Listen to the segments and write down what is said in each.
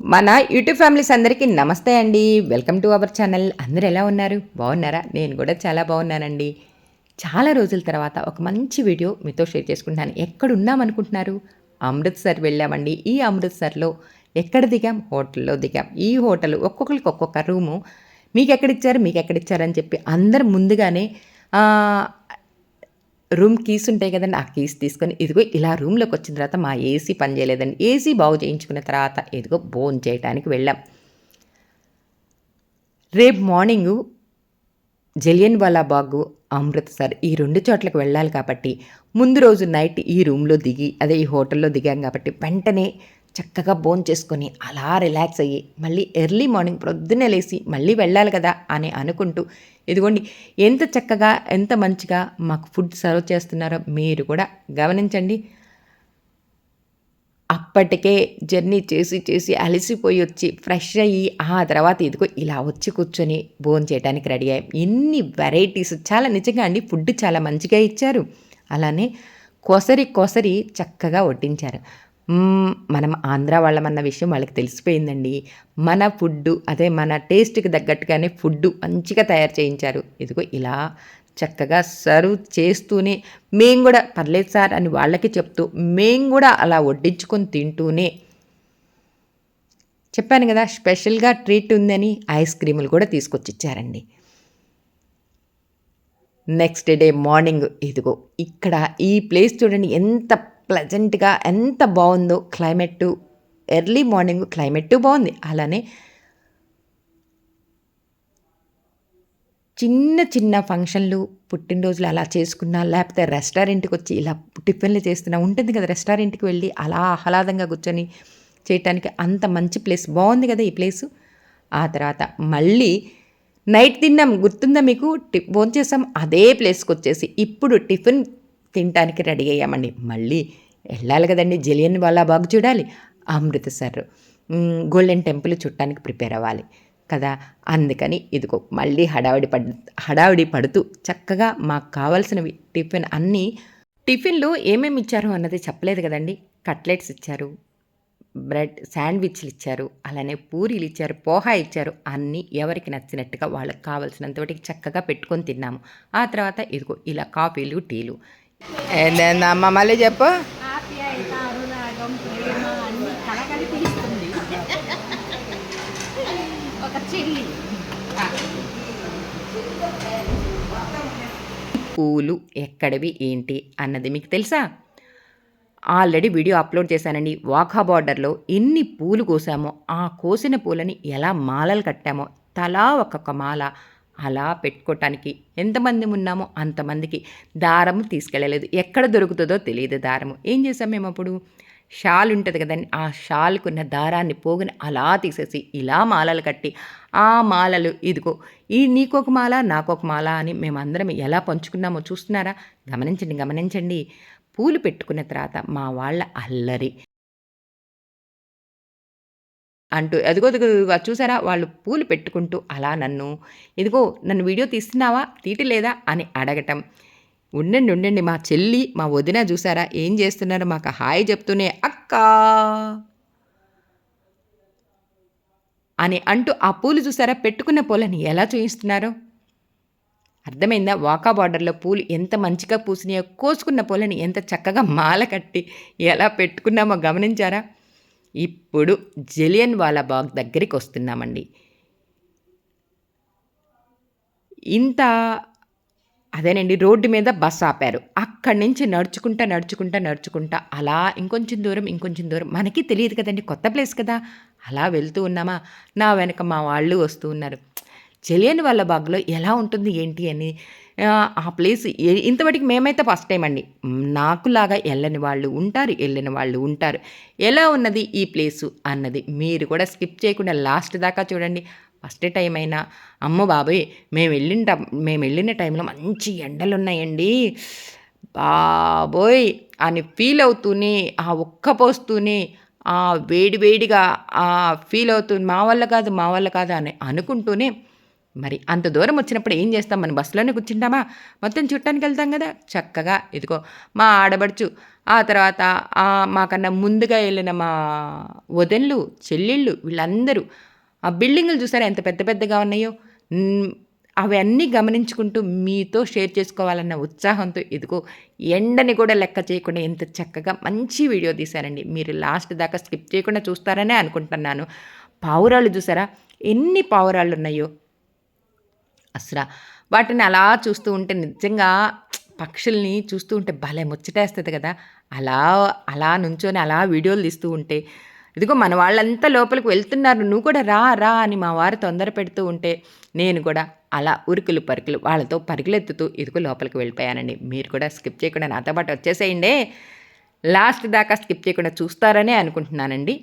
మన YouTube families అందరికీ నమస్తే అండి. Welcome to our channel. అందరూ ఎలా ఉన్నారు? బాగున్నారా? నేను కూడా చాలా బాగున్నానండి. చాలా రోజుల తర్వాత ఒక మంచి వీడియో మీతో షేర్ చేసుకుంటున్నాను. ఎక్కడున్నామనుకుంటున్నారు? అమృత్సర్ వెళ్ళామండి. ఈ అమృత్సర్‌లో ఎక్కడ దిగాం? హోటల్‌లో దిగాం. ఈ హోటల్ ఒక్కొక్కరికి ఒక్కొక్క రూము. మీకెక్కడిచ్చారు? మీకెక్కడిచ్చారు? అని చెప్పి అందరూ ముందుగానే ఆహ్, రూమ్ కీస్ ఉంటాయి కదండీ! ఆ కీస్ తీసుకొని ఇదిగో ఇలా రూమ్‌లోకొచ్చిన తర్వాత మా ఏసీ పని చేయలేదండి. ఏసీ బాగు చేయించుకున్న తర్వాత ఇదిగో భోంచేయటానికి వెళ్ళాం. రేపు మార్నింగు జలియన్‌వాలా బాగు, అమృత్సర్ ఈ 2 చోట్లకి వెళ్ళాలి కాబట్టి, ముందు రోజు నైట్ ఈ రూమ్‌లో దిగి, అదే ఈ హోటల్‌లో దిగాం కాబట్టి, వెంటనే చక్కగా భోంచేసుకొని, అలా రిలాక్స్ అయ్యి, మళ్ళీ ఎర్లీ మార్నింగ్ ప్రొద్దున్నే లేసి, మళ్ళీ వెళ్ళాలి కదా! అని అనుకుంటూ, ఇదిగోండి ఎంత చక్కగా, ఎంత మంచిగా మాకు ఫుడ్ సర్వ్ చేస్తున్నారో మీరు కూడా గమనించండి. అప్పటికే జర్నీ చేసి అలసిపోయొచ్చి, ఫ్రెష్ అయ్యి, ఆ తర్వాత ఇదిగో ఇలా వచ్చి కూర్చొని భోంచేయటానికి రెడీ అయ్యాం. ఎన్ని వెరైటీస్ చాలా నిజంగా అండి ఫుడ్ చాలా మంచిగా ఇచ్చారు. అలానే కొసరి చక్కగా వడ్డించారు. మనం ఆంధ్ర వాళ్ళమన్న విషయం వాళ్ళకి తెలిసిపోయిందండి. మన ఫుడ్డు అదే మన టేస్ట్‌కి తగ్గట్టుగానే ఫుడ్డు మంచిగా తయారు చేయించారు. ఇదిగో ఇలా చక్కగా సర్వ్ చేస్తూనే మేము గూడా పర్లేదు సార్ అని వాళ్ళకి చెప్తూ, మేము గూడా అలా వడ్డించుకొని తింటూనే చెప్పాను గదా! స్పెషల్‌గా ట్రీట్ ఉందని ఐస్ క్రీములు కూడా తీసుకొచ్చిచ్చారండి. నెక్స్ట్ డే మార్నింగ్ ఇదిగో ఇక్కడ ఈ ప్లేస్ చూడండి ఎంత ప్లెజెంట్‌గా ఎంత బావుందో క్లైమెట్టు. ఎర్లీ మార్నింగ్ క్లైమెట్టు బావుంది. అలానే చిన్న ఫంక్షన్‌లు, పుట్టినరోజులు అలా చేసుకున్నా, లేపోతే రెస్టారెంట్‌కొచ్చి ఇలా టిఫిన్‌లు చేస్తున్నా ఉంటుంది కదా! రెస్టారెంట్‌కి వెళ్ళి అలా ఆహ్లాదంగా కూర్చొని చేయటానికి అంత మంచి ప్లేస్. బావుంది గదా! ఈ ప్లేసు. ఆ తర్వాత మళ్ళీ నైట్ తిన్నాం గుర్తుందా మీకు? భోంచేసాం అదే ప్లేస్‌కొచ్చేసి ఇప్పుడు టిఫిన్ తినటానికి రెడీ అయ్యామండి. మళ్ళీ ఎళ్ళాలి గదండీ! జలియన్ వాలా బాగ్ చూడాలి. అమృతసర్, గోల్డెన్ టెంపుల్ చూడటానికి ప్రిపేర్ అవ్వాలి కదా! అందుకని ఇదిగో మళ్ళీ హడావిడి పడుతూ చక్కగా మాకు కావాల్సినవి టిఫిన్ అన్నీ టిఫిన్‌లో ఏమేమి ఇచ్చారో అన్నది చెప్పలేదు గదండీ! కట్లెట్స్ ఇచ్చారు. బ్రెడ్ శాండ్‌విచ్‌లిచ్చారు. అలానే పూరీలిచ్చారు, పోహా ఇచ్చారు. అన్నీ ఎవరికి నచ్చినట్టుగా వాళ్ళకి కావాల్సినంతోటికి చక్కగా పెట్టుకొని తిన్నాము. ఆ తర్వాత ఇదిగో ఇలా కాఫీలు, టీలు. ఏందేందమ్మా మళ్ళీ చెప్పు? ఆప్యాయత, అనురాగం, ప్రేమ అన్నీ కలగలిపి ఇస్తుంది. ఒక చెల్లి. పూలు ఎక్కడివి, ఏంటి అన్నది మీకు తెలుసా? ఆల్రెడీ వీడియో అప్‌లోడ్ చేశానండి. వాఘా బార్డర్‌లో ఎన్ని పూలు కోసామో, ఆ కోసిన పూలని ఎలా మాలలు కట్టామో, తలా ఒక్కొక్క మాల అలా పెట్టుకోటానికి ఎంతమంది ఉన్నామో అంతమందికి దారము తీసుకెళ్ళలేదు. ఎక్కడ దొరుకుతదో తెలీదు దారము. ఏం చేసాం మేమప్పుడు, షాల్ ఉంటది కదండీ! ఆ షాల్‌కున్న దారాన్ని పోగుని అలా తీసేసి, ఇలా మాలలు కట్టి, ఆ మాలలు ఇదిగో ఈ నీకొక మాల, నాకొక మాల అని మేమందరం ఎలా పంచుకున్నామో చూస్తున్నారా? గమనించండి. పూలు పెట్టుకున్న తర్వాత మా వాళ్ళ అల్లరి అంటూ అదిగో అదిగో ఇదిగో చూసారా వాళ్ళు పూలు పెట్టుకుంటూ అలా ఇదిగో నన్ను వీడియో తీస్తున్నావా? తీయట్లేదా? అని అడగటం. ఉండండి మా చెల్లి, మా వదిన చూసారా ఏం చేస్తున్నారో మాకు హాయ్ చెప్తూనే అక్కా అని అంటూ ఆ పూలు చూసారా పెట్టుకున్న పూలని ఎలా చూయిస్తున్నారో? అర్థమైందా? వాకా బార్డర్‌లో పూలు ఎంత మంచిగా పూసినాయో, కోసుకున్న పూలని ఎంత చక్కగా మాల కట్టి ఎలా పెట్టుకున్నామో గమనించారా? ఇప్పుడు జలియన్ వాలా బాగ్ దగ్గరికొస్తున్నామండి. ఇంత అదేనండి రోడ్డు మీద బస్సాపారు. అక్కడి నుంచి నడుచుకుంటా అలా ఇంకొంచెం దూరం మనకి తెలీదు కదండీ! కొత్త ప్లేస్ కదా! అలా వెళ్తూ ఉన్నామా, నా వెనక మా వాళ్ళు వస్తూ ఉన్నారు. జలియన్ వాలా బాగ్‌లో ఎలా ఉంటుంది ఏంటి అని ఆ ప్లేస్ ఇంతవరకు మేమైతే ఫస్ట్ టైమ్ అండి. నాకులాగా ఎళ్ళని వాళ్ళు ఉంటారు, ఎళ్ళిన వాళ్ళు ఉంటారు. ఎలా ఉన్నది ఈ ప్లేసు అన్నది మీరు కూడా స్కిప్ చేయకుండా లాస్ట్ దాకా చూడండి. ఫస్ట్ టైమ్ అయినా అమ్మ బాబోయ్! మేమెళ్ళిన టైంలో మంచి ఎండలున్నాయండి. బాబోయ్! అని ఫీల్ అవుతూనే, ఆ ఉక్కపోస్తూనే, ఆ వేడిగా మా వల్ల కాదు అని అనుకుంటూనే మరి అంత దూరం వచ్చినప్పుడు ఏం చేస్తాం? మనం బస్సులోనే కూర్చుంటామా? మొత్తం చూట్టానికెళ్తాం గదా! చక్కగా ఇదిగో మా ఆడబడుచు ఆ తర్వాత మాకన్నా ముందుగా వెళ్ళిన మా వదినలు, చెల్లెళ్ళు వీళ్ళందరూ ఆ బిల్డింగులు చూసారా ఎంత పెద్ద పెద్దగా ఉన్నాయో. హ్మ్. అవన్నీ గమనించుకుంటూ మీతో షేర్ చేసుకోవాలన్న ఉత్సాహంతో ఇదిగో ఎండని కూడా లెక్క చేయకుండా ఎంత చక్కగా మంచి వీడియో తీశారండి. మీరు లాస్ట్ దాకా స్కిప్ చేయకుండా చూస్తారనే అనుకుంటున్నాను. పావురాలు చూసారా? ఎన్ని పావురాళ్ళున్నాయో. అసల వాటిని అలా చూస్తూ ఉంటే నిజంగా పక్షుల్ని చూస్తూ ఉంటే భలే ముచ్చటేస్తది కదా! అలా, అలా నుంచొని అలా వీడియోలు తీస్తూ ఉంటే, ఇదిగో మన వాళ్ళంతా లోపలికి వెళ్తున్నారు. నువ్వు కూడా రా, రా అని మా వారు తొందర పెడుతూ ఉంటే, నేను కూడా అలా ఉరుకులు పరుకులు వాళ్ళతో పరుగులెత్తుతూ ఇదిగో లోపలికి వెళ్ళిపోయానండి. మీరు కూడా స్కిప్ చేయకుండా నాతో పాటు వచ్చేసేయండే. లాస్ట్ దాకా స్కిప్ చేయకుండా చూస్తారనే అనుకుంటున్నానండి.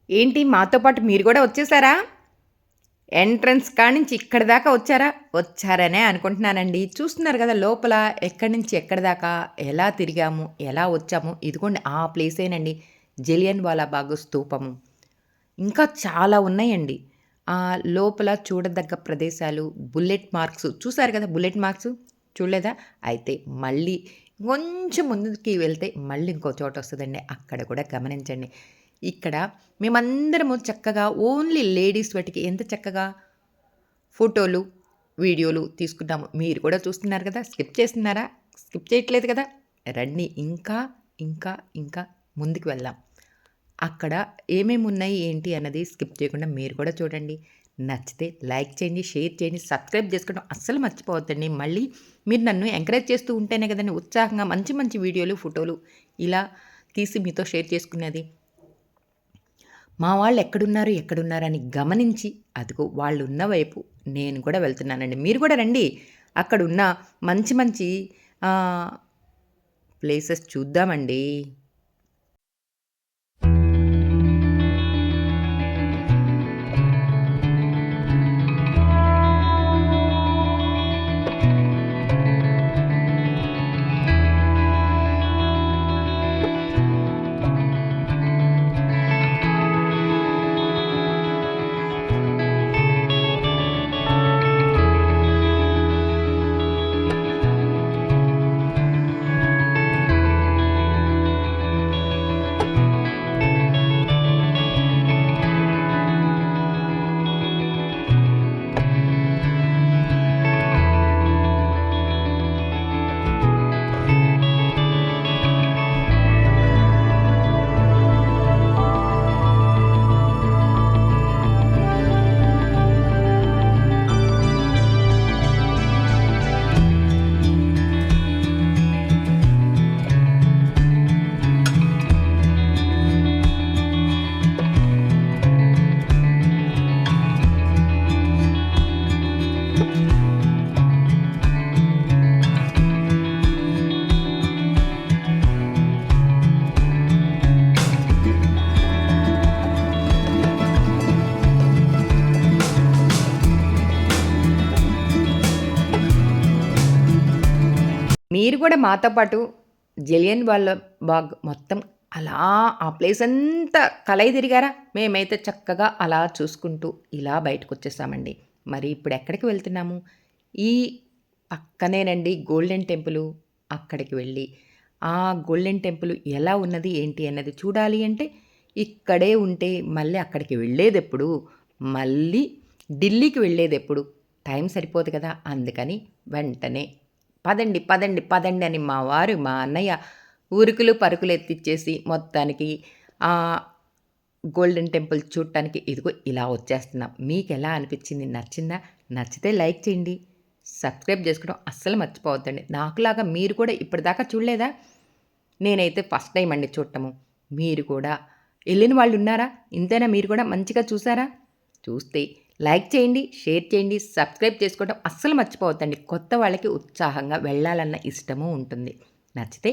ఏంటి మాతో పాటు మీరు కూడా వచ్చేసారా? ఎంట్రన్స్ కాడ్నుంచి ఇక్కడి దాకా వచ్చారా? వచ్చారనే అనుకుంటున్నానండి. చూస్తున్నారు కదా లోపల ఎక్కడి నుంచి ఎక్కడి దాకా ఎలా తిరిగాము, ఎలా వచ్చాము. ఇదిగోండి ఆ ప్లేసేనండి జలియన్ వాలాబాగ్ స్తూపము. ఇంకా చాలా ఉన్నాయండి. లోపల చూడదగ్గ ప్రదేశాలు, బుల్లెట్ మార్క్స్ చూసారు కదా! బుల్లెట్ మార్క్స్ చూడలేదా? అయితే మళ్ళీ కొంచెం ముందుకి వెళ్తే మళ్ళీ ఇంకో చోటొస్తదండి. అక్కడ కూడా గమనించండి. ఇక్కడ మేమందరము చక్కగా ఓన్లీ లేడీస్ మటికి ఎంత చక్కగా ఫోటోలు, వీడియోలు తీసుకున్నాము. మీరు కూడా చూస్తున్నారు కదా! స్కిప్ చేస్తున్నారా? స్కిప్ చేయట్లేదు కదా! రండి ఇంకా, ఇంకా, ఇంకా ముందుకు వెళ్దాం. అక్కడ ఏమేమున్నాయి ఏంటి అన్నది స్కిప్ చేయకుండా మీరు కూడా చూడండి. నచ్చితే లైక్ చేయండి, షేర్ చేయండి, సబ్స్క్రైబ్ చేసుకోవడం అస్సలు మర్చిపోవద్దండి. మళ్ళీ మీరు నన్ను ఎంకరేజ్ చేస్తూ ఉంటేనే కదండీ ఉత్సాహంగా మంచి మంచి వీడియోలు, ఫోటోలు ఇలా తీసి మీతో షేర్ చేసుకునేది. మా వాళ్ళు ఎక్కడున్నారు, ఎక్కడున్నారని గమనించి అదిగో వాళ్ళున్న వైపు నేను కూడా వెళ్తున్నానండి. మీరు కూడా రండి. అక్కడున్న మంచి మంచి ప్లేసెస్ చూద్దామండి. మీరు కూడా మాతో పాటు జలియన్ వాలా బాగ్ మొత్తం అలా ఆ ప్లేస్ అంతా కలయి తిరిగారా? మేమైతే చక్కగా అలా చూసుకుంటూ ఇలా బయటకొచ్చేసామండి. మరి ఇప్పుడు ఎక్కడికి వెళ్తున్నాము? ఈ పక్కనేనండి గోల్డెన్ టెంపులు. అక్కడికి వెళ్ళి ఆ గోల్డెన్ టెంపుల్ ఎలా ఉన్నది, ఏంటి అన్నది చూడాలి అంటే ఇక్కడే ఉంటే మళ్ళీ అక్కడికి వెళ్ళేదెప్పుడు? మళ్ళీ ఢిల్లీకి వెళ్ళేదెప్పుడు? టైం సరిపోదు కదా! అందుకని వెంటనే పదండి, పదండి, పదండి అని మా వారు, మా అన్నయ్య ఉరుకులు పరుగులు ఎత్తిచ్చేసి మొత్తానికి ఆహ్, గోల్డెన్ టెంపుల్ చూడటానికి ఇదిగో ఇలా వచ్చేస్తున్నాం. మీకెలా అనిపించింది? నచ్చిందా? నచ్చితే లైక్ చేయండి. సబ్స్క్రైబ్ చేసుకోవడం అస్సలు మర్చిపోవద్దండి. నాకులాగా మీరు కూడా ఇప్పటిదాకా చూడలేదా? నేనైతే ఫస్ట్ టైమ్ అండి చూడటము. మీరు కూడా ఎళ్ళిన వాళ్ళున్నారా? ఇంతేనా మీరు కూడా మంచిగా చూసారా? చూస్తే లైక్ చేయండి, షేర్ చేయండి, సబ్స్క్రైబ్ చేసుకోవడం అస్సలు మర్చిపోవద్దండి. కొత్త వాళ్ళకి ఉత్సాహంగా వెళ్ళాలన్న ఇష్టము ఉంటుంది. నచ్చితే